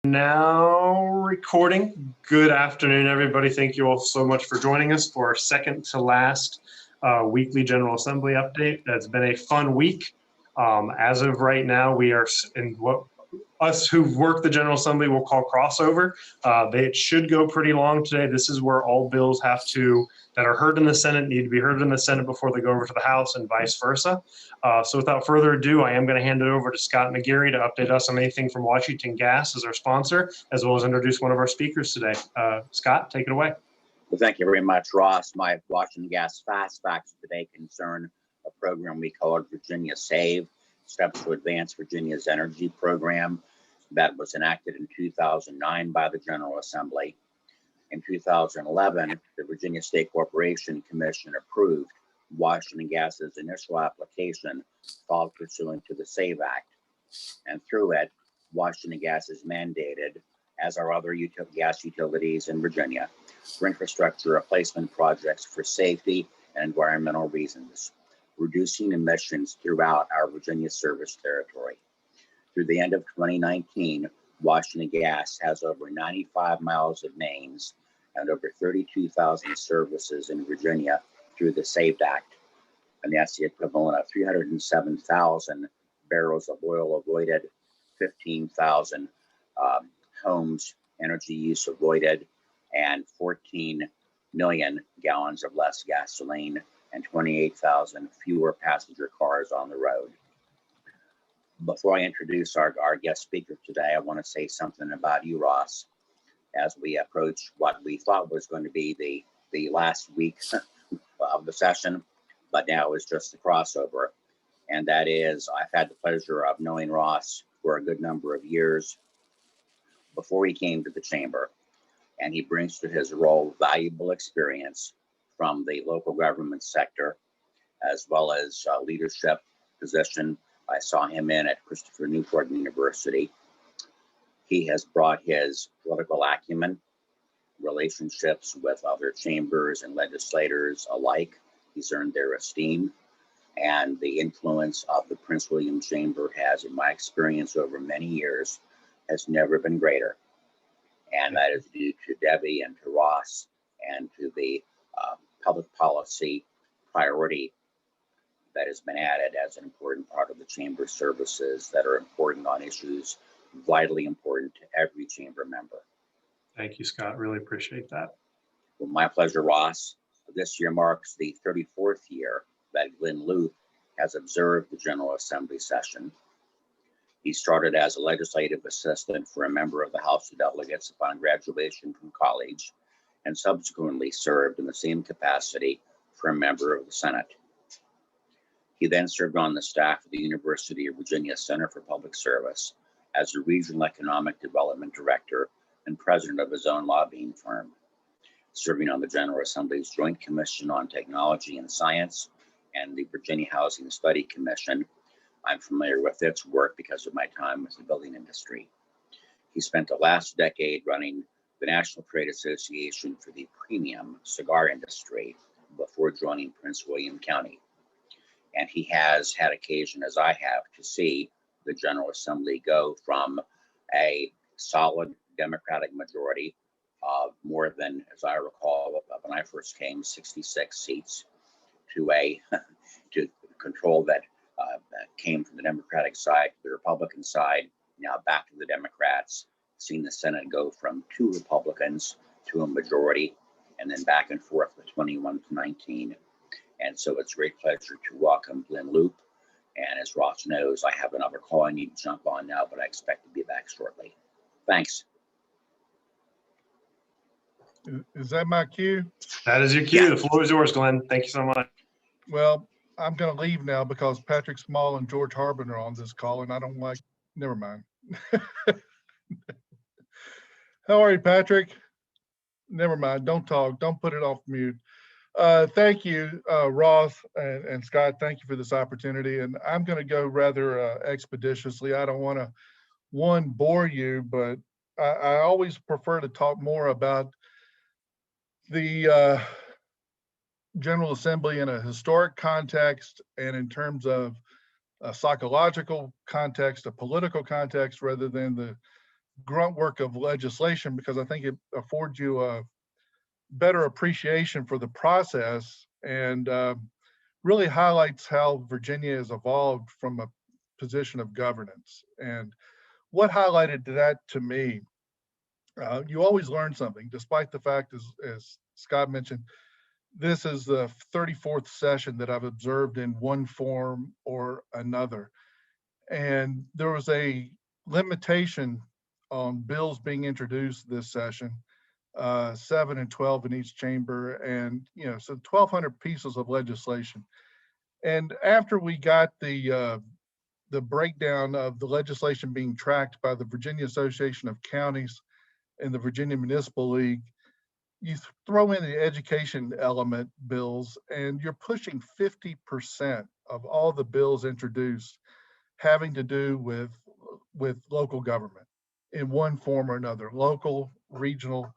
Now recording. Good afternoon, everybody. Thank you all so much for joining us for our second to last weekly General Assembly update. It's been a fun week. As of right now, we are in what us who've worked the General Assembly will call crossover. It should go pretty long today. This is where all bills that are heard in the Senate need to be heard in the Senate before they go over to the House and vice versa. So without further ado, I am going to hand it over to Scott McGarry to update us on anything from Washington Gas as our sponsor, as well as introduce one of our speakers today. Scott, take it away. Well, thank you very much, Ross. My Washington Gas Fast Facts today concern a program we called Virginia Save, Steps to Advance Virginia's Energy Program, that was enacted in 2009 by the General Assembly. In 2011, the Virginia State Corporation Commission approved Washington Gas's initial application filed pursuant to the SAVE Act. And through it, Washington Gas is mandated, as are other gas utilities in Virginia, for infrastructure replacement projects for safety and environmental reasons, reducing emissions throughout our Virginia service territory. Through the end of 2019, Washington Gas has over 95 miles of mains and over 32,000 services in Virginia through the SAVE Act. And that's the equivalent of 307,000 barrels of oil avoided, 15,000 homes energy use avoided, and 14 million gallons of less gasoline and 28,000 fewer passenger cars on the road. Before I introduce our guest speaker today, I want to say something about you, Ross, as we approach what we thought was going to be the last week of the session, but now is just the crossover. And that is, I've had the pleasure of knowing Ross for a good number of years before he came to the chamber, and he brings to his role valuable experience from the local government sector, as well as leadership position. I saw him in at Christopher Newport University. He has brought his political acumen, relationships with other chambers and legislators alike. He's earned their esteem, and the influence of the Prince William Chamber has, in my experience over many years, has never been greater. And that is due to Debbie and to Ross and to the public policy priority that has been added as an important part of the chamber services that are important on issues vitally important to every chamber member. Thank you, Scott. Really appreciate that. Well, my pleasure, Ross. This year marks the 34th year that Glenn Loop has observed the General Assembly session. He started as a legislative assistant for a member of the House of Delegates upon graduation from college, and subsequently served in the same capacity for a member of the Senate. He then served on the staff of the University of Virginia Center for Public Service as a regional economic development director and president of his own lobbying firm, serving on the General Assembly's Joint Commission on Technology and Science and the Virginia Housing Study Commission. I'm familiar with its work because of my time with the building industry. He spent the last decade running the National Trade Association for the premium cigar industry before joining Prince William County. And he has had occasion, as I have, to see the General Assembly go from a solid Democratic majority of more than, as I recall, when I first came, 66 seats, to a control that came from the Democratic side to the Republican side, now back to the Democrats, seeing the Senate go from 2 Republicans to a majority, and then back and forth with 21 to 19. And so it's a great pleasure to welcome Glenn Loop. And as Ross knows, I have another call I need to jump on now, but I expect to be back shortly. Thanks. Is that my cue? That is your cue. Yeah. The floor is yours, Glenn. Thank you so much. Well, I'm going to leave now because Patrick Small and George Harbin are on this call, and I don't like, never mind. How are you, Patrick? Never mind. Don't talk. Don't put it off mute. Thank you, Ross and Scott. Thank you for this opportunity. And I'm going to go rather expeditiously. I don't want to, bore you, but I always prefer to talk more about the General Assembly in a historic context and in terms of a psychological context, a political context, rather than grunt work of legislation because I think it affords you a better appreciation for the process and really highlights how Virginia has evolved from a position of governance. And what highlighted that to me, you always learn something, despite the fact, as Scott mentioned, this is the 34th session that I've observed in one form or another. And there was a limitation on bills being introduced this session, 7 and 12 in each chamber. And, so 1,200 pieces of legislation. And after we got the breakdown of the legislation being tracked by the Virginia Association of Counties and the Virginia Municipal League, you throw in the education element bills and you're pushing 50% of all the bills introduced having to do with local government in one form or another, local, regional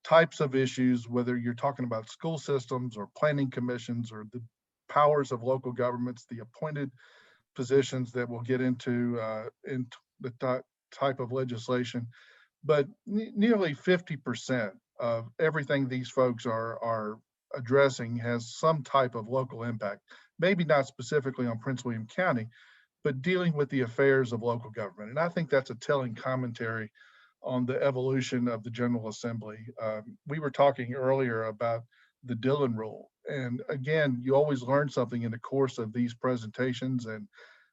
types of issues, whether you're talking about school systems or planning commissions or the powers of local governments, the appointed positions that we'll get into the type of legislation. But nearly 50% of everything these folks are addressing has some type of local impact, maybe not specifically on Prince William County, but dealing with the affairs of local government. And I think that's a telling commentary on the evolution of the General Assembly. We were talking earlier about the Dillon Rule. And again, you always learn something in the course of these presentations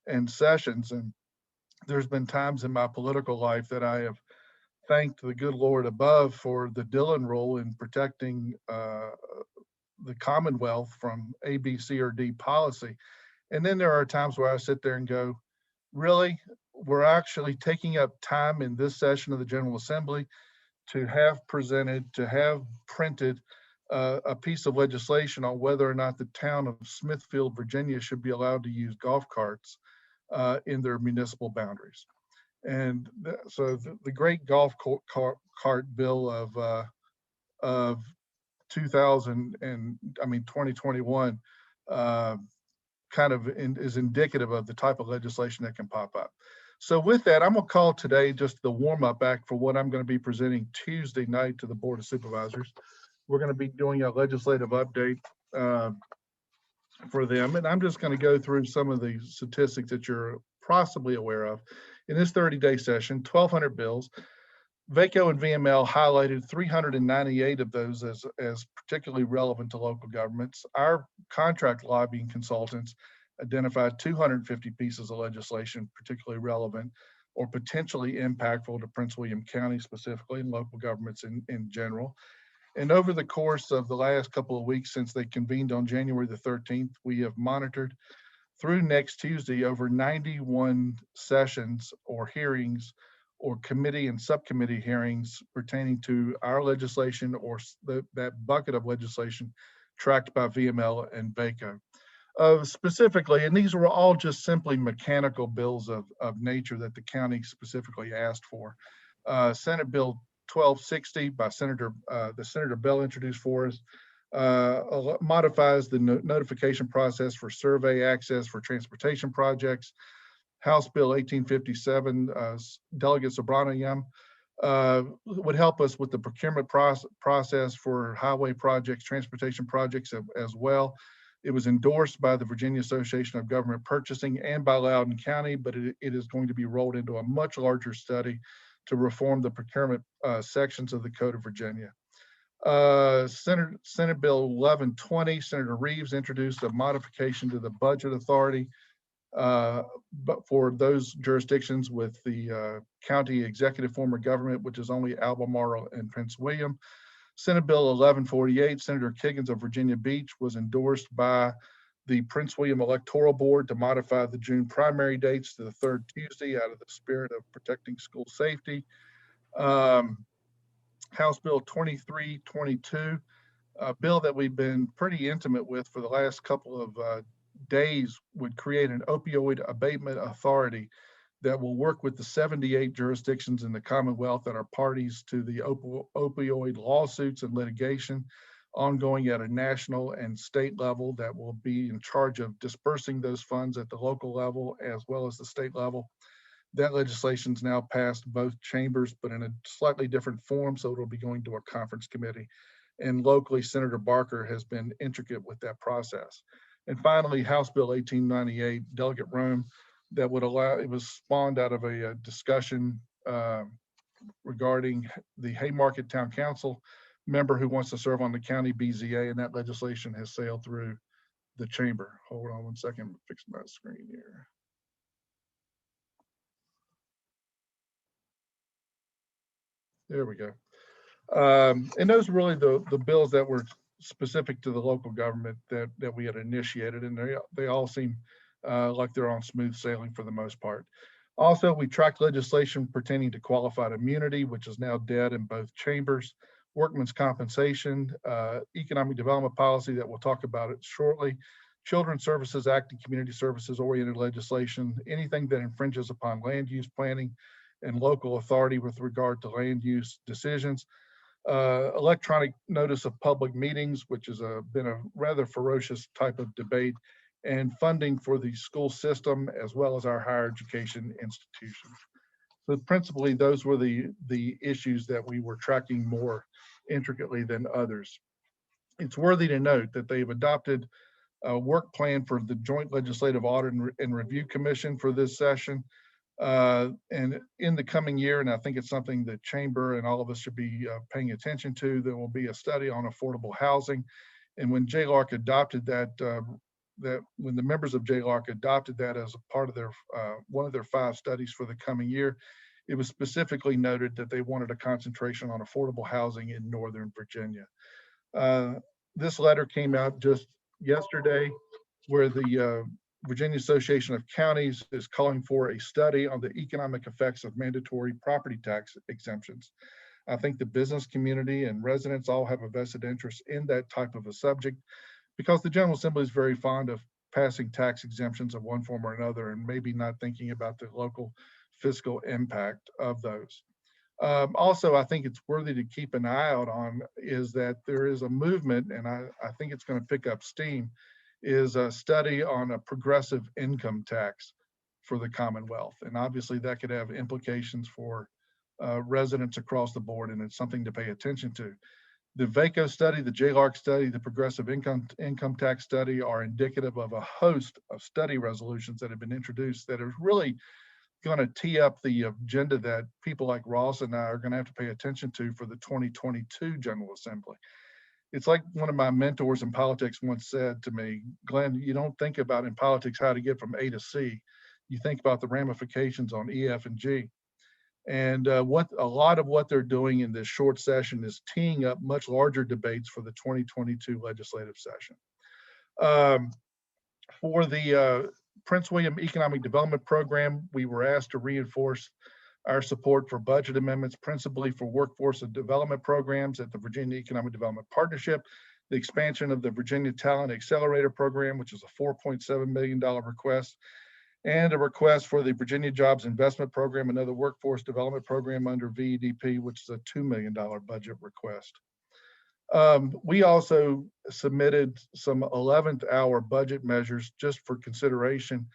and sessions. And there's been times in my political life that I have thanked the good Lord above for the Dillon Rule in protecting the Commonwealth from A, B, C, or D policy. And then there are times where I sit there and go, really, we're actually taking up time in this session of the General Assembly to have presented, to have printed a piece of legislation on whether or not the town of Smithfield, Virginia should be allowed to use golf carts in their municipal boundaries. And so the great golf cart bill of 2021 kind of is indicative of the type of legislation that can pop up. So with that, I'm gonna call today just the warm-up act for what I'm gonna be presenting Tuesday night to the Board of Supervisors. We're gonna be doing a legislative update for them. And I'm just gonna go through some of the statistics that you're possibly aware of. In this 30-day session, 1,200 bills. VACO and VML highlighted 398 of those as particularly relevant to local governments. Our contract lobbying consultants identified 250 pieces of legislation particularly relevant or potentially impactful to Prince William County specifically and local governments in general. And over the course of the last couple of weeks since they convened on January the 13th, we have monitored through next Tuesday over 91 sessions or hearings or committee and subcommittee hearings pertaining to our legislation or that bucket of legislation tracked by VML and VACO. Specifically, and these were all just simply mechanical bills of nature that the county specifically asked for. Senate Bill 1260 by Senator Bell introduced for us modifies the notification process for survey access for transportation projects. House Bill 1857, Delegate Subramaniam, would help us with the procurement process for highway projects, transportation projects as well. It was endorsed by the Virginia Association of Government Purchasing and by Loudoun County, but it is going to be rolled into a much larger study to reform the procurement sections of the Code of Virginia. Senate Bill 1120, Senator Reeves introduced a modification to the budget authority but for those jurisdictions with the county executive form of government, which is only Albemarle and Prince William. Senate Bill 1148, Senator Kiggins of Virginia Beach, was endorsed by the Prince William Electoral Board to modify the June primary dates to the third Tuesday out of the spirit of protecting school safety. House Bill 2322, a bill that we've been pretty intimate with for the last couple of days, would create an opioid abatement authority that will work with the 78 jurisdictions in the Commonwealth that are parties to the opioid lawsuits and litigation ongoing at a national and state level, that will be in charge of dispersing those funds at the local level as well as the state level. That legislation's now passed both chambers, but in a slightly different form, so it'll be going to a conference committee. And locally, Senator Barker has been intricate with that process. And finally, House Bill 1898, Delegate Rome, that would allow, it was spawned out of a discussion regarding the Haymarket Town Council member who wants to serve on the county BZA, and that legislation has sailed through the chamber. Hold on one second, fix my screen here. There we go. And those are really the bills that were specific to the local government that we had initiated, and they all seem like they're on smooth sailing for the most part. Also, we tracked legislation pertaining to qualified immunity, which is now dead in both chambers, workman's compensation, economic development policy that we'll talk about it shortly, Children's Services Act and community services oriented legislation, anything that infringes upon land use planning and local authority with regard to land use decisions, electronic notice of public meetings, which has been a rather ferocious type of debate, and funding for the school system as well as our higher education institutions. So principally, those were the issues that we were tracking more intricately than others. It's worthy to note that they've adopted a work plan for the Joint Legislative Audit and Review Commission for this session. And in the coming year, and I think it's something that Chamber and all of us should be paying attention to, there will be a study on affordable housing. And when JLARC adopted that, when the members of JLARC adopted that as a part of their one of their 5 studies for the coming year, it was specifically noted that they wanted a concentration on affordable housing in Northern Virginia. This letter came out just yesterday, where the Virginia Association of Counties is calling for a study on the economic effects of mandatory property tax exemptions. I think the business community and residents all have a vested interest in that type of a subject, because the General Assembly is very fond of passing tax exemptions of one form or another and maybe not thinking about the local fiscal impact of those. Also, I think it's worthy to keep an eye out on is that there is a movement, and I think it's going to pick up steam, is a study on a progressive income tax for the Commonwealth. And obviously that could have implications for residents across the board, and it's something to pay attention to. The VACO study, the JLARC study, the progressive income tax study are indicative of a host of study resolutions that have been introduced that are really going to tee up the agenda that people like Ross and I are going to have to pay attention to for the 2022 General Assembly. It's like one of my mentors in politics once said to me, Glenn, you don't think about in politics how to get from A to C. You think about the ramifications on E, F, and G. And what a lot of what they're doing in this short session is teeing up much larger debates for the 2022 legislative session. For the Prince William Economic Development Program, we were asked to reinforce our support for budget amendments, principally for workforce and development programs at the Virginia Economic Development Partnership, the expansion of the Virginia Talent Accelerator Program, which is a $4.7 million request, and a request for the Virginia Jobs Investment Program, another workforce development program under VEDP, which is a $2 million budget request. We also submitted some 11th hour budget measures just for consideration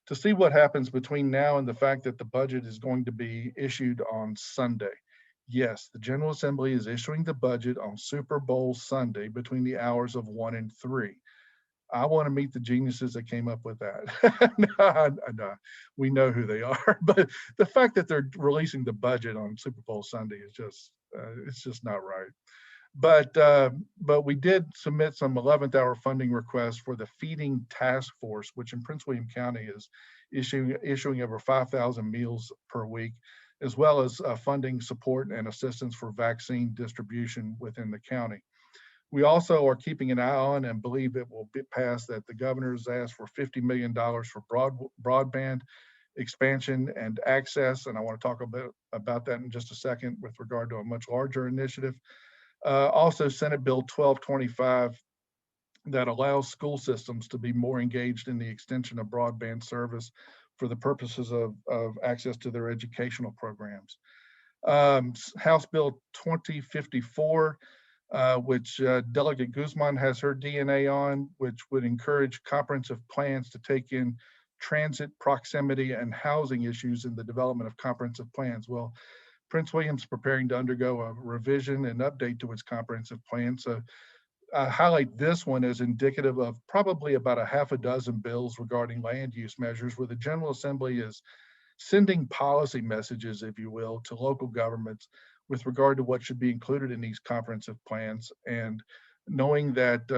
to see what happens between now and the fact that the budget is going to be issued on Sunday. Yes, the General Assembly is issuing the budget on Super Bowl Sunday between the hours of 1 and 3. I want to meet the geniuses that came up with that. No, we know who they are, but the fact that they're releasing the budget on Super Bowl Sunday is just, it's just not right. But we did submit some 11th hour funding requests for the Feeding Task Force, which in Prince William County is issuing over 5,000 meals per week, as well as funding support and assistance for vaccine distribution within the county. We also are keeping an eye on and believe it will be passed that the governor's asked for $50 million for broadband expansion and access. And I want to talk a bit about that in just a second with regard to a much larger initiative. Also, Senate Bill 1225 that allows school systems to be more engaged in the extension of broadband service for the purposes of access to their educational programs. House Bill 2054, which Delegate Guzman has her DNA on, which would encourage comprehensive plans to take in transit, proximity, and housing issues in the development of comprehensive plans. Well, Prince William's preparing to undergo a revision and update to its comprehensive plan. So I highlight this one as indicative of probably about a half a dozen bills regarding land use measures where the General Assembly is sending policy messages, if you will, to local governments with regard to what should be included in these comprehensive plans, and knowing that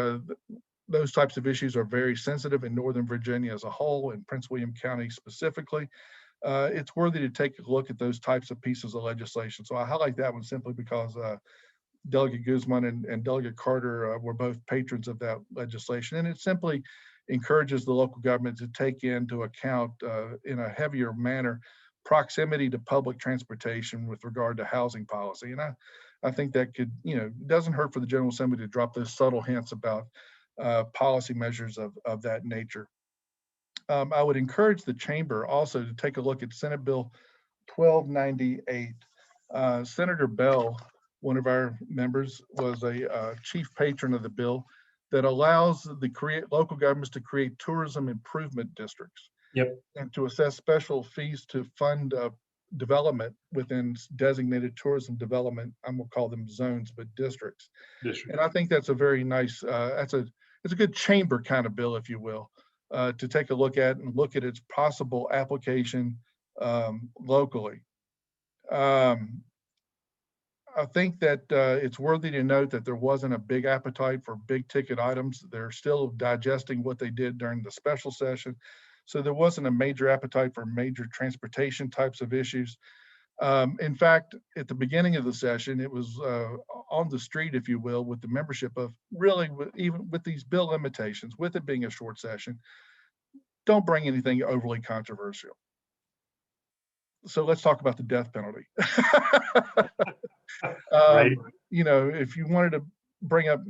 those types of issues are very sensitive in Northern Virginia as a whole and Prince William County specifically. It's worthy to take a look at those types of pieces of legislation. So I highlight that one simply because Delegate Guzman and Delegate Carter were both patrons of that legislation. And it simply encourages the local government to take into account in a heavier manner proximity to public transportation with regard to housing policy. And I think that could, doesn't hurt for the General Assembly to drop those subtle hints about policy measures of that nature. I would encourage the chamber also to take a look at Senate Bill 1298. Senator Bell, one of our members, was a chief patron of the bill that allows the local governments to create tourism improvement districts. Yep. And to assess special fees to fund development within designated tourism development, I'm gonna call them zones, but districts. And I think that's a very nice, it's a good chamber kind of bill, if you will, to take a look at and look at its possible application locally. I think that it's worthy to note that there wasn't a big appetite for big ticket items. They're still digesting what they did during the special session. So there wasn't a major appetite for major transportation types of issues. In fact, at the beginning of the session, it was on the street, if you will, with the membership of really, even with these bill limitations, with it being a short session, don't bring anything overly controversial. So let's talk about the death penalty. Right. If you wanted to bring up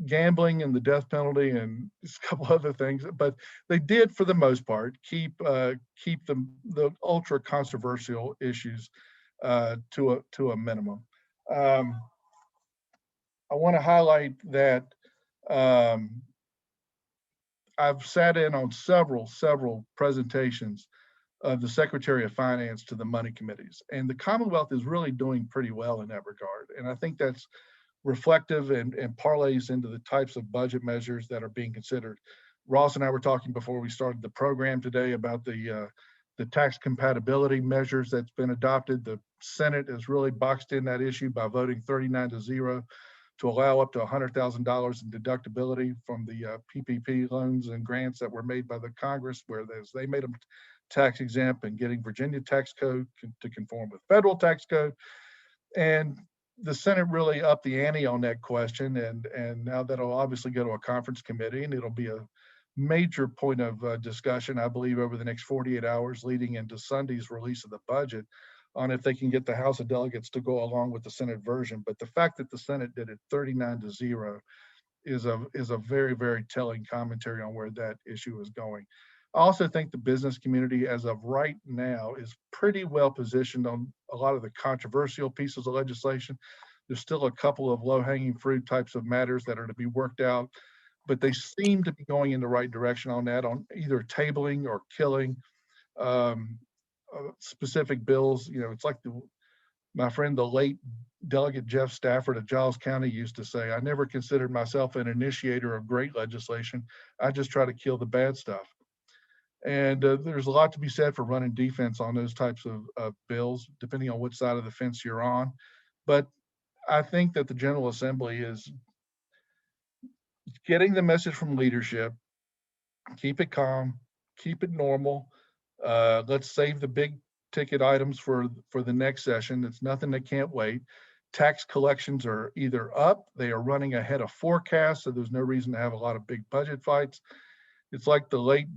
gambling and the death penalty and a couple other things, but they did, for the most part, keep the ultra controversial issues to a minimum. I want to highlight that I've sat in on several presentations of the Secretary of Finance to the money committees, and the Commonwealth is really doing pretty well in that regard. And I think that's reflective and parlays into the types of budget measures that are being considered. Ross and I were talking before we started the program today about the tax compatibility measures that's been adopted. The Senate has really boxed in that issue by voting 39-0 to allow up to $100,000 in deductibility from the PPP loans and grants that were made by the Congress, where they made them tax exempt, and getting Virginia tax code to conform with federal tax code. And the Senate really upped the ante on that question. And now that'll obviously go to a conference committee, and it'll be a major point of discussion, I believe, over the next 48 hours leading into Sunday's release of the budget, on if they can get the House of Delegates to go along with the Senate version. But the fact that the Senate did it 39-0 is a very, very telling commentary on where that issue is going. I also think the business community, as of right now, is pretty well positioned on a lot of the controversial pieces of legislation. There's still a couple of low-hanging fruit types of matters that are to be worked out, but they seem to be going in the right direction on that, on either tabling or killing specific bills. It's like my friend, the late Delegate Jeff Stafford of Giles County, used to say, I never considered myself an initiator of great legislation. I just try to kill the bad stuff. And there's a lot to be said for running defense on those types of bills, depending on which side of the fence you're on. But I think that the General Assembly is getting the message from leadership: keep it calm, keep it normal. Let's save the big ticket items for the next session. It's nothing that can't wait. Tax collections are either up, they are running ahead of forecast, so there's no reason to have a lot of big budget fights. It's like the late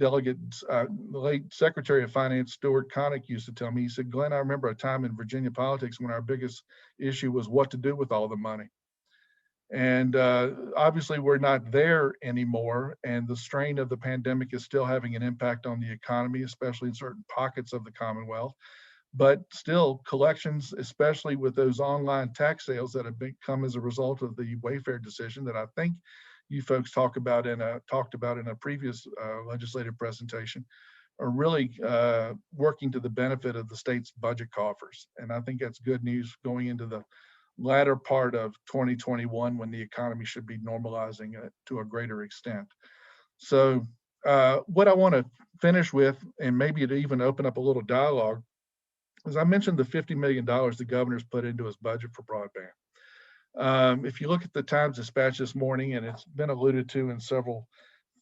Secretary of Finance, Stuart Connick, used to tell me. He said, Glenn, I remember a time in Virginia politics when our biggest issue was what to do with all the money. And obviously we're not there anymore, and the strain of the pandemic is still having an impact on the economy, especially in certain pockets of the Commonwealth. But still, collections, especially with those online tax sales that have come as a result of the Wayfair decision that I think you folks talked about in a previous legislative presentation, are really working to the benefit of the state's budget coffers. And I think that's good news going into the latter part of 2021 when the economy should be normalizing to a greater extent. So what I want to finish with, and maybe to even open up a little dialogue, is I mentioned the $50 million the governor's put into his budget for broadband. If you look at the Times Dispatch this morning, and it's been alluded to in several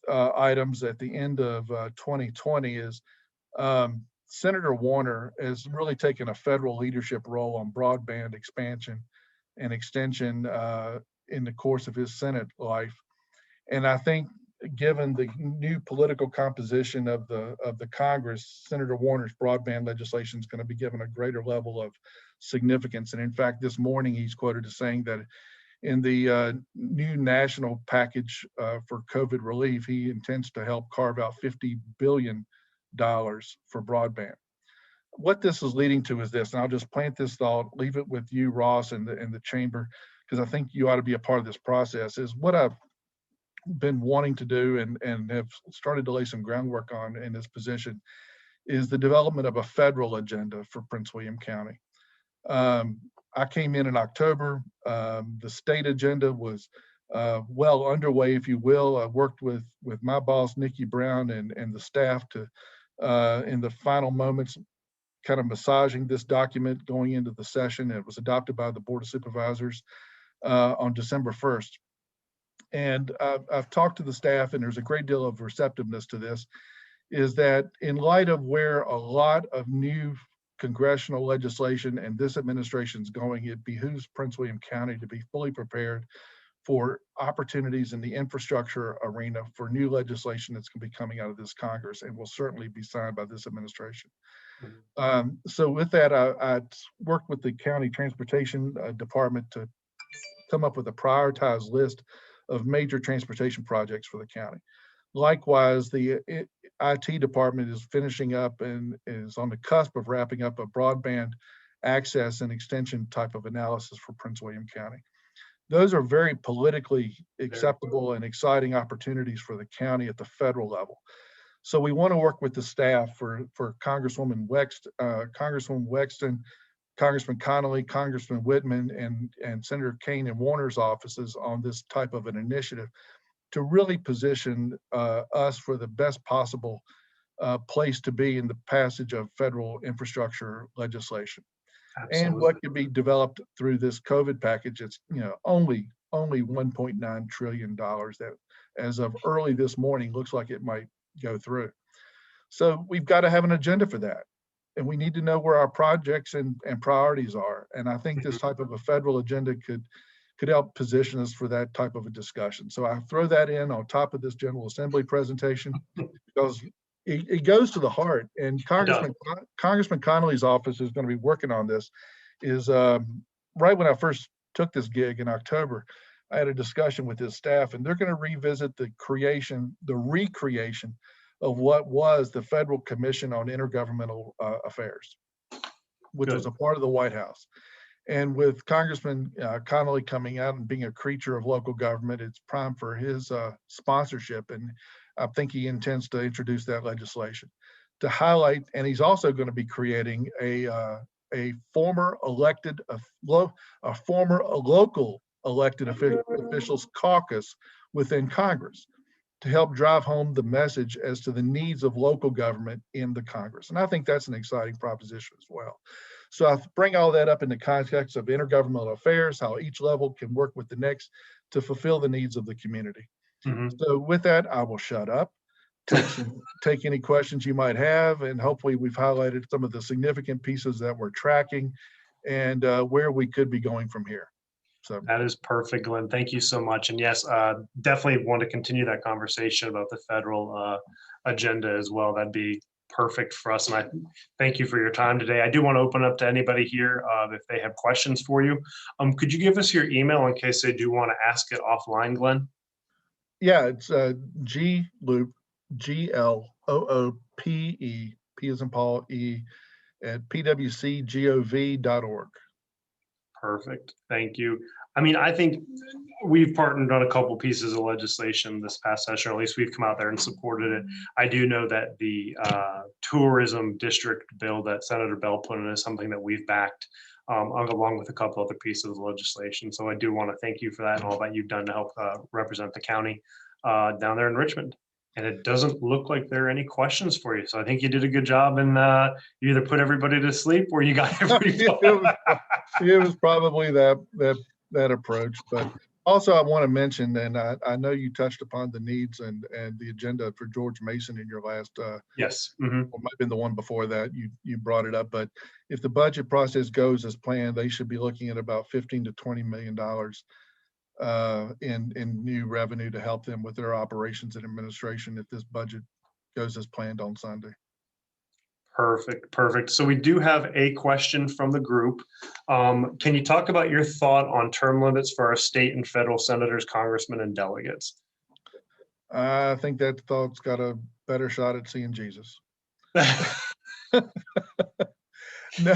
items at the end of 2020, is Senator Warner has really taken a federal leadership role on broadband expansion and extension in the course of his Senate life. And I think given the new political composition of the Congress, Senator Warner's broadband legislation is going to be given a greater level of significance. And in fact, this morning he's quoted as saying that in the new national package for COVID relief, he intends to help carve out $50 billion for broadband. What this is leading to is this, and I'll just plant this thought, leave it with you, Ross, and the chamber, because I think you ought to be a part of this process, is what I've been wanting to do and have started to lay some groundwork on in this position is the development of a federal agenda for Prince William County. I came in October. The state agenda was well underway, if you will. I worked with my boss, Nikki Brown, and the staff to, in the final moments, kind of massaging this document going into the session. It was adopted by the Board of Supervisors on December 1st. And I've talked to the staff, and there's a great deal of receptiveness to this, is that in light of where a lot of new congressional legislation and this administration's going, it behooves Prince William County to be fully prepared for opportunities in the infrastructure arena for new legislation that's going to be coming out of this Congress and will certainly be signed by this administration. So with that, I worked with the county transportation department to come up with a prioritized list of major transportation projects for the county. Likewise, the IT department is finishing up and is on the cusp of wrapping up a broadband access and extension type of analysis for Prince William County. Those are very politically acceptable and exciting opportunities for the county at the federal level. So we want to work with the staff for Congresswoman Wexton, Congressman Connolly, Congressman Whitman, and Senator Kane and Warner's offices on this type of an initiative to really position us for the best possible place to be in the passage of federal infrastructure legislation. Absolutely. And what could be developed through this COVID package. It's only $1.9 trillion that as of early this morning looks like it might go through. So we've got to have an agenda for that. And we need to know where our projects and priorities are. And I think this type of a federal agenda could help position us for that type of a discussion. So I throw that in on top of this General Assembly presentation because it goes to the heart. And Congressman Connolly's office is going to be working on this. Is right when I first took this gig in October, I had a discussion with his staff, and they're going to revisit the recreation of what was the Federal Commission on Intergovernmental Affairs, which was a part of the White House. And with Congressman Connolly coming out and being a creature of local government, it's prime for his sponsorship. And I think he intends to introduce that legislation to highlight. And he's also going to be creating a former local elected officials caucus within Congress to help drive home the message as to the needs of local government in the Congress. And I think that's an exciting proposition as well. So I bring all that up in the context of intergovernmental affairs, how each level can work with the next to fulfill the needs of the community. Mm-hmm. So with that, I will shut up, take any questions you might have, and hopefully we've highlighted some of the significant pieces that we're tracking and where we could be going from here. So that is perfect, Glenn. Thank you so much. And yes, definitely want to continue that conversation about the federal agenda as well. That'd be perfect for us. And I thank you for your time today. I do want to open up to anybody here if they have questions for you. Could you give us your email in case they do want to ask it offline, Glenn? Yeah, it's GLOOPE, GLOOPE, P as in Paul, E, at pwcgov.org. Perfect. Thank you. I mean, I think we've partnered on a couple pieces of legislation this past session, or at least we've come out there and supported it. I do know that the tourism district bill that Senator Bell put in is something that we've backed, along with a couple other pieces of legislation. So I do want to thank you for that and all that you've done to help represent the county down there in Richmond. And it doesn't look like there are any questions for you. So I think you did a good job, and you either put everybody to sleep or you got everybody. It was probably that approach, but also I want to mention, and I know you touched upon the needs and the agenda for George Mason in your last, Yes. or might have been the one before that, you brought it up, but if the budget process goes as planned, they should be looking at about $15 to $20 million in new revenue to help them with their operations and administration if this budget goes as planned on Sunday. Perfect. So we do have a question from the group. Can you talk about your thought on term limits for our state and federal senators, congressmen, and delegates? I think that thought's got a better shot at seeing Jesus. No,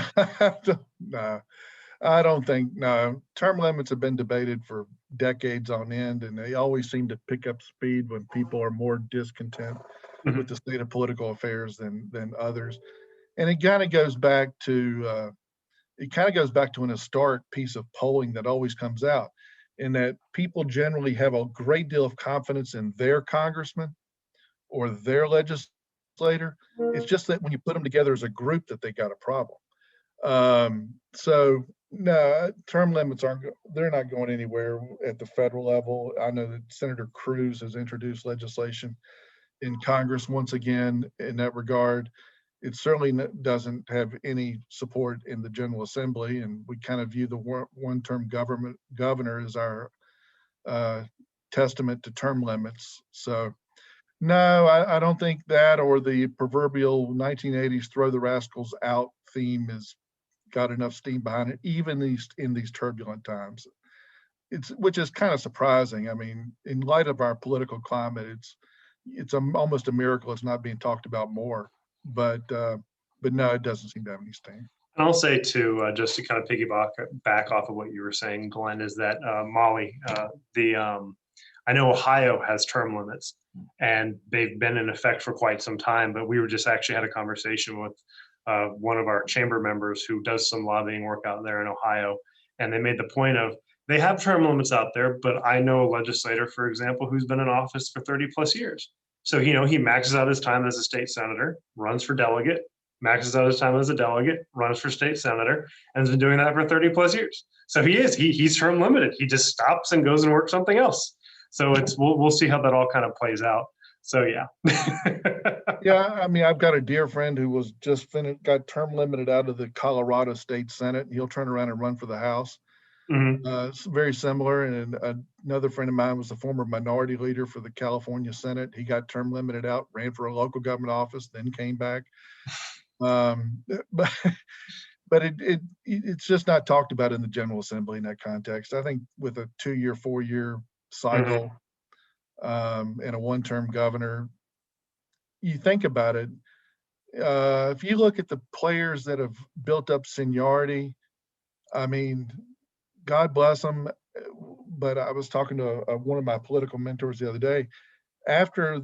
I don't think, no. Term limits have been debated for decades on end, and they always seem to pick up speed when people are more discontent with the state of political affairs than others. And it kind of goes back to an historic piece of polling that always comes out, in that people generally have a great deal of confidence in their congressman or their legislator. It's just that when you put them together as a group that they got a problem. So no, term limits they're not going anywhere at the federal level. I know that Senator Cruz has introduced legislation in Congress once again in that regard. It certainly doesn't have any support in the General Assembly, and we kind of view the one-term governor as our testament to term limits. So no, I don't think that, or the proverbial 1980s throw the rascals out theme has got enough steam behind it, even in these turbulent times. Which is kind of surprising. I mean, in light of our political climate, it's almost a miracle it's not being talked about more. But no, it doesn't seem to have any steam. And I'll say too, just to kind of piggyback back off of what you were saying, Glenn, is that Molly, I know Ohio has term limits, and they've been in effect for quite some time. But we were just actually had a conversation with one of our chamber members who does some lobbying work out there in Ohio, and they made the point of they have term limits out there. But I know a legislator, for example, who's been in office for 30 plus years. So, he maxes out his time as a state senator, runs for delegate, maxes out his time as a delegate, runs for state senator, and has been doing that for 30 plus years. So he's term limited. He just stops and goes and works something else. So we'll see how that all kind of plays out. So yeah. Yeah, I mean, I've got a dear friend who was just got term limited out of the Colorado State Senate, and he'll turn around and run for the House. It's very similar. And another friend of mine was the former minority leader for the California Senate. He got term limited out, ran for a local government office, then came back. But it's just not talked about in the General Assembly in that context. I think with a 2-year, 4-year cycle and a one-term governor, you think about it. If you look at the players that have built up seniority, I mean, God bless them, but I was talking to one of my political mentors the other day. After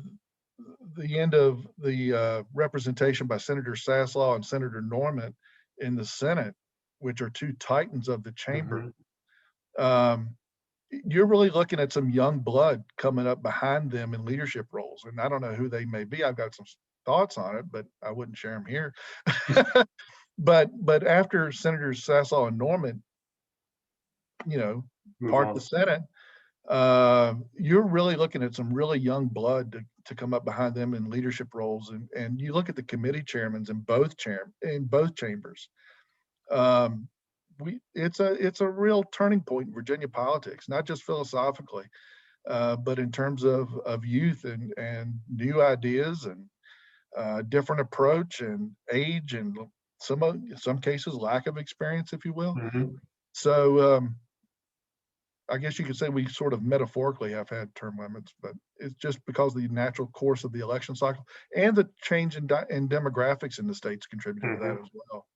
the end of the representation by Senator Saslaw and Senator Norman in the Senate, which are two titans of the chamber, you're really looking at some young blood coming up behind them in leadership roles. And I don't know who they may be. I've got some thoughts on it, but I wouldn't share them here. But after Senators Saslaw and Norman, part the Senate, you're really looking at some really young blood to come up behind them in leadership roles. And you look at the committee chairmen in both chambers. It's a real turning point in Virginia politics, not just philosophically, but in terms of youth and new ideas and different approach and age and some cases lack of experience, if you will. So I guess you could say we sort of metaphorically have had term limits, but it's just because of the natural course of the election cycle and the change in demographics in the states contributed to that as well.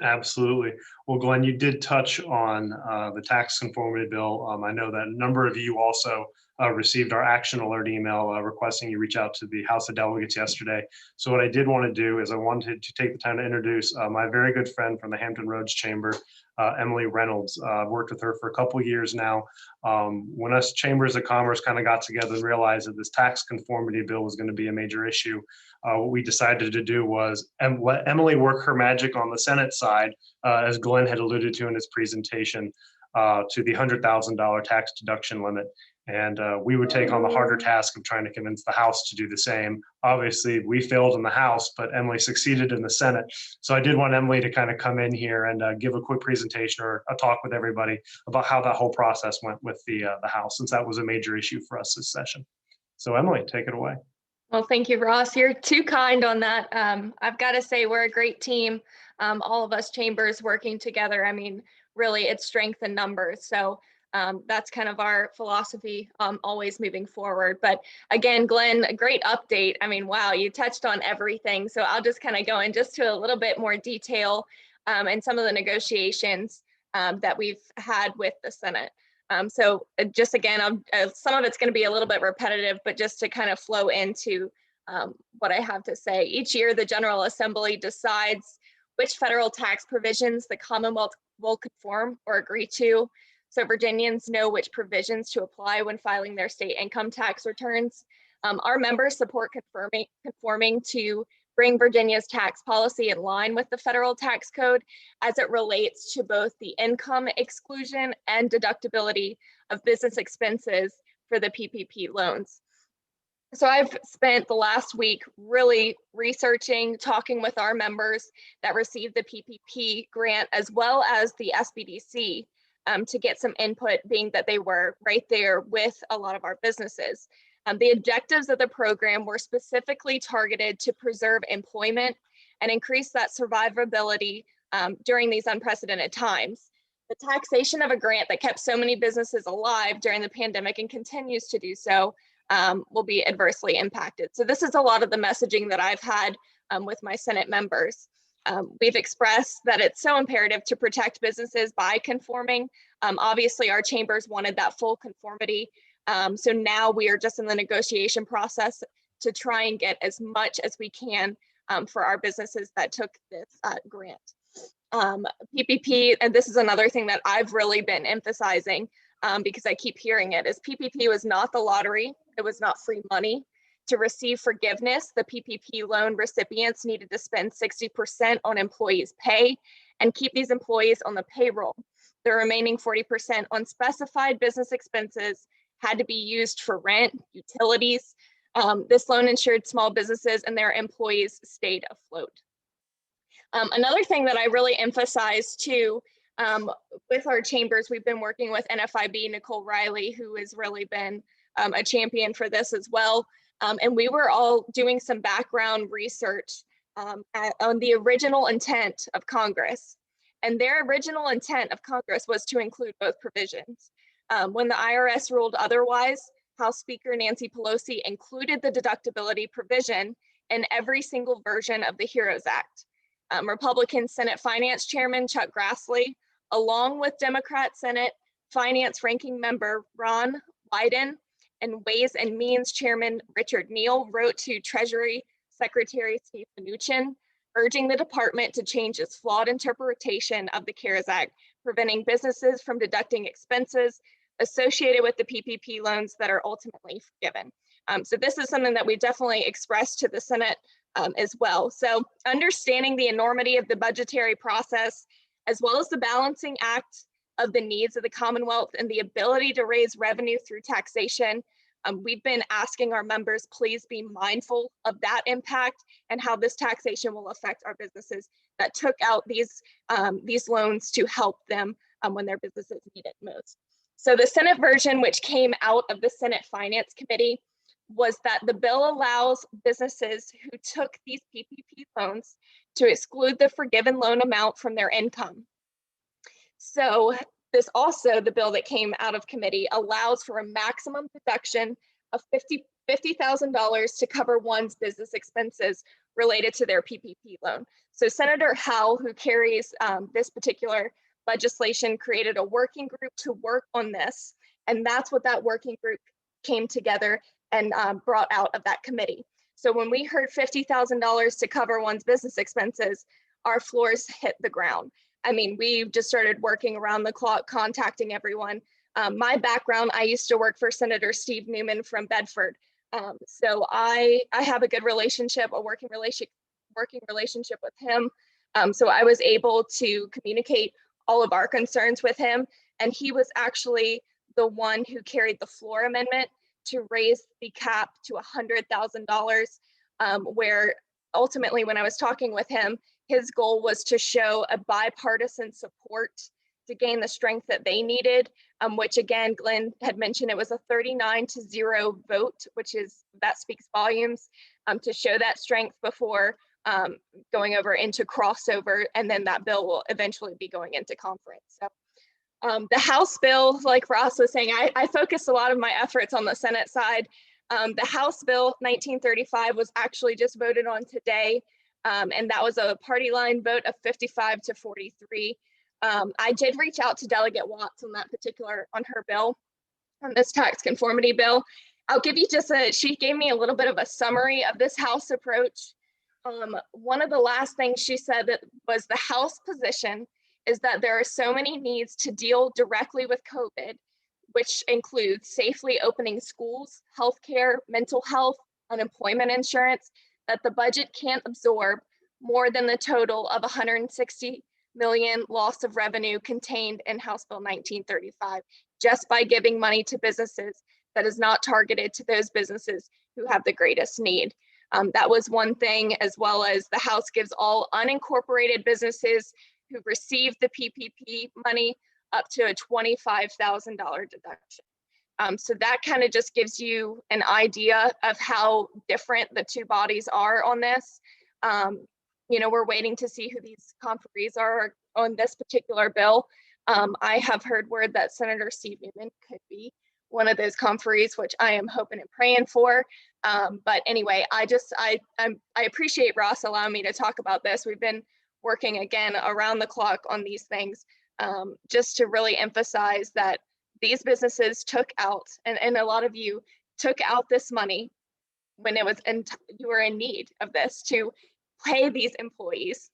Absolutely. Well, Glenn, you did touch on the tax conformity bill. I know that a number of you also received our action alert email requesting you reach out to the House of Delegates yesterday. So what I did want to do is I wanted to take the time to introduce my very good friend from the Hampton Roads Chamber, Emily Reynolds. I've worked with her for a couple of years now. When us chambers of commerce kind of got together and realized that this tax conformity bill was going to be a major issue, what we decided to do was let Emily work her magic on the Senate side, as Glenn had alluded to in his presentation, to the $100,000 tax deduction limit. And we would take on the harder task of trying to convince the House to do the same. Obviously, we failed in the House, but Emily succeeded in the Senate. So I did want Emily to kind of come in here and give a quick presentation or a talk with everybody about how that whole process went with the House, since that was a major issue for us this session. So Emily, take it away. Well, thank you, Ross. You're too kind on that. I've got to say, we're a great team. All of us chambers working together. I mean, really, it's strength in numbers. So that's kind of our philosophy, always moving forward. But again, Glenn, a great update. I mean, wow, you touched on everything. So I'll just kind of go in just to a little bit more detail and some of the negotiations that we've had with the Senate. So just again, some of it's going to be a little bit repetitive, but just to kind of flow into what I have to say. Each year, the General Assembly decides which federal tax provisions the Commonwealth will conform or agree to. So Virginians know which provisions to apply when filing their state income tax returns. Our members support conforming to bring Virginia's tax policy in line with the federal tax code as it relates to both the income exclusion and deductibility of business expenses for the PPP loans. So I've spent the last week really researching, talking with our members that received the PPP grant as well as the SBDC to get some input, being that they were right there with a lot of our businesses. The objectives of the program were specifically targeted to preserve employment and increase that survivability during these unprecedented times. The taxation of a grant that kept so many businesses alive during the pandemic and continues to do so will be adversely impacted. So this is a lot of the messaging that I've had with my Senate members. We've expressed that it's so imperative to protect businesses by conforming. Obviously, our chambers wanted that full conformity. So now we are just in the negotiation process to try and get as much as we can for our businesses that took this grant. PPP, and this is another thing that I've really been emphasizing because I keep hearing it, is PPP was not the lottery. It was not free money. To receive forgiveness, the PPP loan recipients needed to spend 60% on employees' pay and keep these employees on the payroll. The remaining 40% on specified business expenses had to be used for rent, utilities. This loan ensured small businesses and their employees stayed afloat. Another thing that I really emphasize too, with our chambers, we've been working with NFIB, Nicole Riley, who has really been a champion for this as well. And we were all doing some background research on the original intent of Congress. And their original intent of Congress was to include both provisions. When the IRS ruled otherwise, House Speaker Nancy Pelosi included the deductibility provision in every single version of the HEROES Act. Republican Senate Finance Chairman Chuck Grassley, along with Democrat Senate Finance Ranking Member Ron Wyden and Ways and Means Chairman Richard Neal, wrote to Treasury Secretary Steve Mnuchin, urging the department to change its flawed interpretation of the CARES Act, preventing businesses from deducting expenses associated with the PPP loans that are ultimately forgiven. So this is something that we definitely expressed to the Senate as well. So understanding the enormity of the budgetary process, as well as the balancing act of the needs of the Commonwealth and the ability to raise revenue through taxation, we've been asking our members, please be mindful of that impact and how this taxation will affect our businesses that took out these loans to help them when their businesses need it most. So the Senate version, which came out of the Senate Finance Committee, was that the bill allows businesses who took these PPP loans to exclude the forgiven loan amount from their income. So this also, the bill that came out of committee, allows for a maximum deduction of $50,000 to cover one's business expenses related to their PPP loan. So Senator Howell, who carries this particular legislation, created a working group to work on this. And that's what that working group came together and brought out of that committee. So when we heard $50,000 to cover one's business expenses, our floors hit the ground. I mean, we just started working around the clock, contacting everyone. My background, I used to work for Senator Steve Newman from Bedford. So I have a good relationship, a working relationship with him. So I was able to communicate all of our concerns with him. And he was actually the one who carried the floor amendment to raise the cap to $100,000, where ultimately when I was talking with him, his goal was to show a bipartisan support to gain the strength that they needed, which again, Glenn had mentioned, it was a 39-0 vote, that speaks volumes, to show that strength before going over into crossover, and then that bill will eventually be going into conference. So the House bill, like Ross was saying, I focused a lot of my efforts on the Senate side. The House bill 1935 was actually just voted on today, and that was a party line vote of 55-43. I did reach out to Delegate Watts on her bill, on this tax conformity bill. I'll give you she gave me a little bit of a summary of this House approach. One of the last things she said that was the House position is that there are so many needs to deal directly with COVID, which includes safely opening schools, healthcare, mental health, unemployment insurance, that the budget can't absorb more than the total of 160 million loss of revenue contained in House Bill 1935, just by giving money to businesses that is not targeted to those businesses who have the greatest need. That was one thing, as well as the House gives all unincorporated businesses who received the PPP money up to a $25,000 deduction. So that kind of just gives you an idea of how different the two bodies are on this. We're waiting to see who these conferees are on this particular bill. I have heard word that Senator Steve Newman could be one of those conferees, which I am hoping and praying for. But anyway, I appreciate Ross allowing me to talk about this. We've been working again around the clock on these things, just to really emphasize that these businesses took out, and a lot of you took out this money when you were in need of this to pay these employees,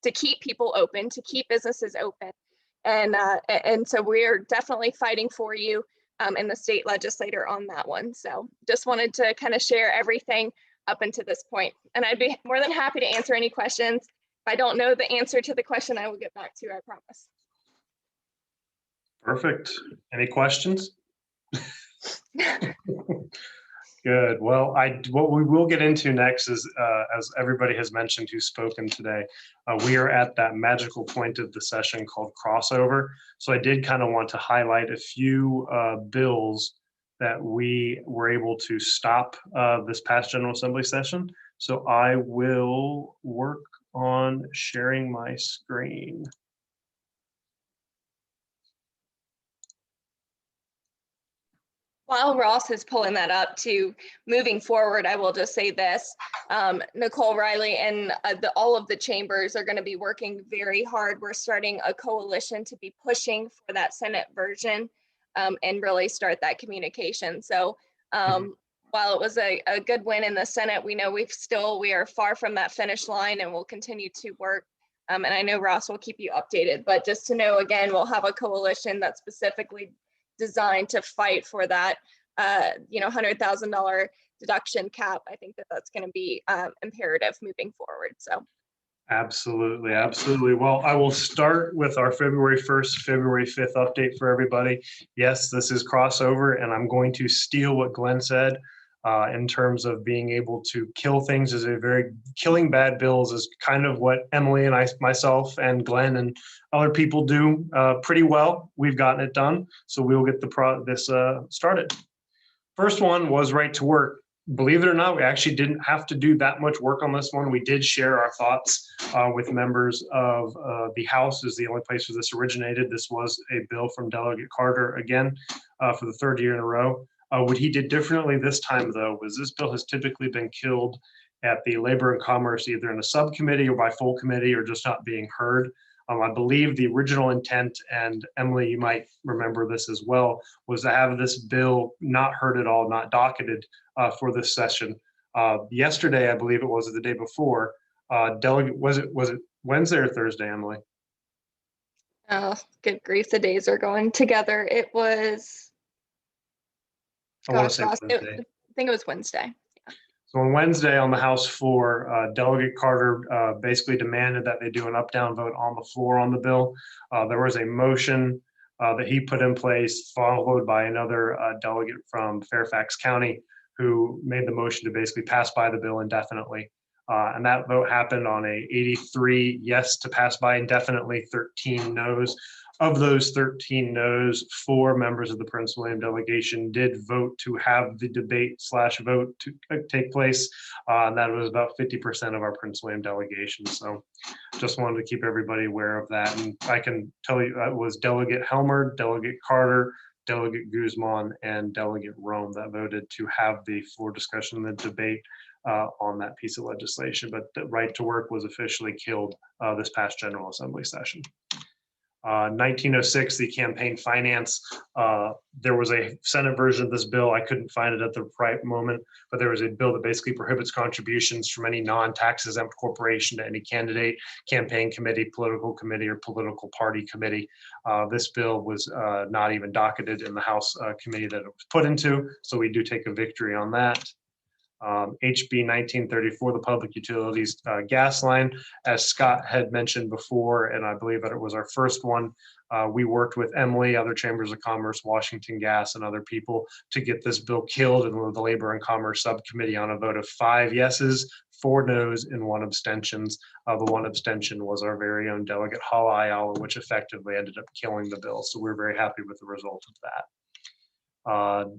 to keep people open, to keep businesses open. And so we're definitely fighting for you in the state legislature on that one. So just wanted to kind of share everything up until this point. And I'd be more than happy to answer any questions. If I don't know the answer to the question, I will get back to you, I promise. Perfect. Any questions? Good. Well, what we will get into next is, as everybody has mentioned who's spoken today, we are at that magical point of the session called crossover. So I did kind of want to highlight a few bills that we were able to stop this past General Assembly session. So I will work on sharing my screen. While Ross is pulling that up, to moving forward, I will just say this. Nicole Riley and all of the chambers are going to be working very hard. We're starting a coalition to be pushing for that Senate version and really start that communication. So while it was a good win in the Senate, we know we are far from that finish line, and we'll continue to work. And I know Ross will keep you updated, but just to know, again, we'll have a coalition that's specifically designed to fight for that, $100,000 deduction cap. I think that's going to be imperative moving forward. So. Absolutely, absolutely. Well, I will start with our February 1st, February 5th update for everybody. Yes, this is crossover, and I'm going to steal what Glenn said in terms of being able to kill things killing bad bills is kind of what Emily and myself and Glenn and other people do pretty well. We've gotten it done, so we'll get this started. First one was right to work. Believe it or not, we actually didn't have to do that much work on this one. We did share our thoughts with members of the House. Is the only place where this originated. This was a bill from Delegate Carter, again, for the third year in a row. What he did differently this time, though, was this bill has typically been killed at the Labor and Commerce, either in a subcommittee or by full committee or just not being heard. I believe the original intent, and Emily, you might remember this as well, was to have this bill not heard at all, not docketed for this session. Yesterday, I believe it was, or the day before, delegate, was it Wednesday or Thursday, Emily? Oh, good grief, the days are going together. It was, I want to gosh, say Ross, Wednesday. I think it was Wednesday. So on Wednesday on the House floor, Delegate Carter basically demanded that they do an up-down vote on the floor on the bill. There was a motion that he put in place, followed by another delegate from Fairfax County who made the motion to basically pass by the bill indefinitely. And that vote happened on a 83 yes to pass by indefinitely, 13 no's. Of those 13 no's, 4 members of the Prince William delegation did vote to have the debate/vote to take place. And that was about 50% of our Prince William delegation. So just wanted to keep everybody aware of that. And I can tell you that was Delegate Helmer, Delegate Carter, Delegate Guzman, and Delegate Rome that voted to have the floor discussion and the debate on that piece of legislation. But the right to work was officially killed this past General Assembly session. 1906, the campaign finance. There was a Senate version of this bill. I couldn't find it at the right moment, but there was a bill that basically prohibits contributions from any non-tax exempt corporation to any candidate, campaign committee, political committee, or political party committee. This bill was not even docketed in the House committee that it was put into, so we do take a victory on that. HB 1934, the public utilities gas line, as Scott had mentioned before, and I believe that it was our first one. We worked with Emily, other chambers of commerce, Washington Gas, and other people to get this bill killed in the Labor and Commerce Subcommittee on a vote of 5 yeses, 4 noes, and 1 abstentions. The 1 abstention was our very own Delegate Hala Ayala, which effectively ended up killing the bill. So we're very happy with the result of that.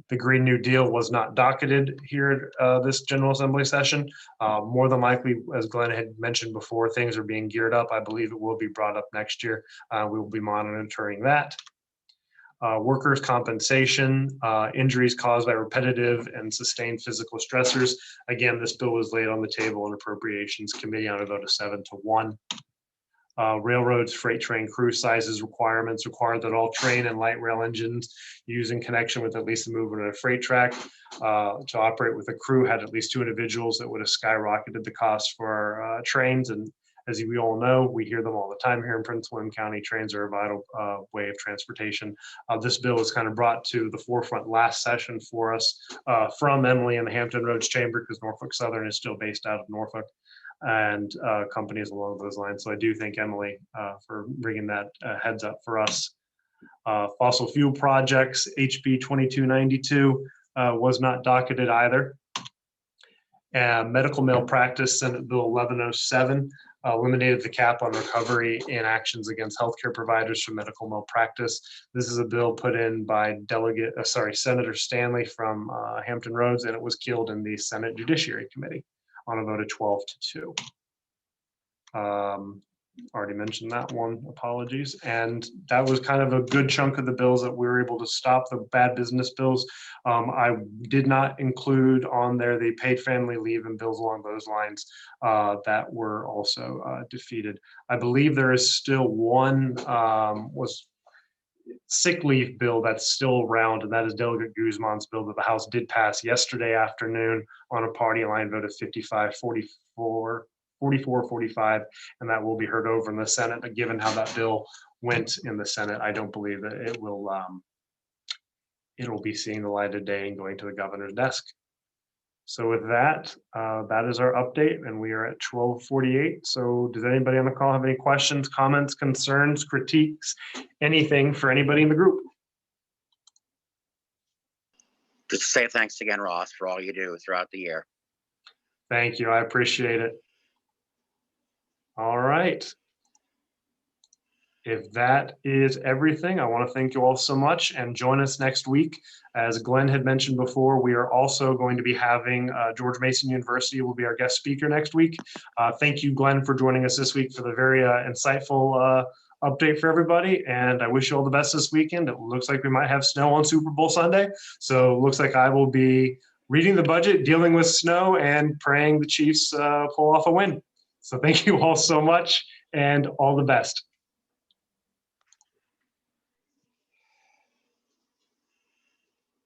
The Green New Deal was not docketed here at this General Assembly session. More than likely, as Glenn had mentioned before, things are being geared up. I believe it will be brought up next year. We will be monitoring that. Workers' compensation, injuries caused by repetitive and sustained physical stressors. Again, this bill was laid on the table in Appropriations Committee on a vote of 7-1. Railroads, freight train crew sizes requirements require that all train and light rail engines used in connection with at least the movement of a freight track to operate with a crew had at least 2 individuals. That would have skyrocketed the cost for our trains. And as we all know, we hear them all the time here in Prince William County. Trains are a vital way of transportation. This bill was kind of brought to the forefront last session for us from Emily and the Hampton Roads Chamber, because Norfolk Southern is still based out of Norfolk, and companies along those lines. So I do thank Emily for bringing that heads up for us. Fossil fuel projects, HB 2292 was not docketed either. Medical malpractice, Senate Bill 1107, eliminated the cap on recovery in actions against healthcare providers for medical malpractice. This is a bill put in by Senator Stanley from Hampton Roads, and it was killed in the Senate Judiciary Committee on a vote of 12-2. Already mentioned that one, apologies. And that was kind of a good chunk of the bills that we were able to stop, the bad business bills. I did not include on there the paid family leave and bills along those lines that were also defeated. I believe there is still one sick leave bill that's still around, and that is Delegate Guzman's bill that the House did pass yesterday afternoon on a party line vote of 44-45, and that will be heard over in the Senate. But given how that bill went in the Senate, I don't believe that it will be seeing the light of day and going to the governor's desk. So with that, that is our update, and we are at 12:48. So does anybody on the call have any questions, comments, concerns, critiques, anything for anybody in the group? Just to say thanks again, Ross, for all you do throughout the year. Thank you. I appreciate it. All right. If that is everything, I want to thank you all so much, and join us next week. As Glenn had mentioned before, we are also going to be having George Mason University will be our guest speaker next week. Thank you, Glenn, for joining us this week for the very insightful update for everybody. And I wish you all the best this weekend. It looks like we might have snow on Super Bowl Sunday. So it looks like I will be reading the budget, dealing with snow, and praying the Chiefs pull off a win. So thank you all so much, and all the best.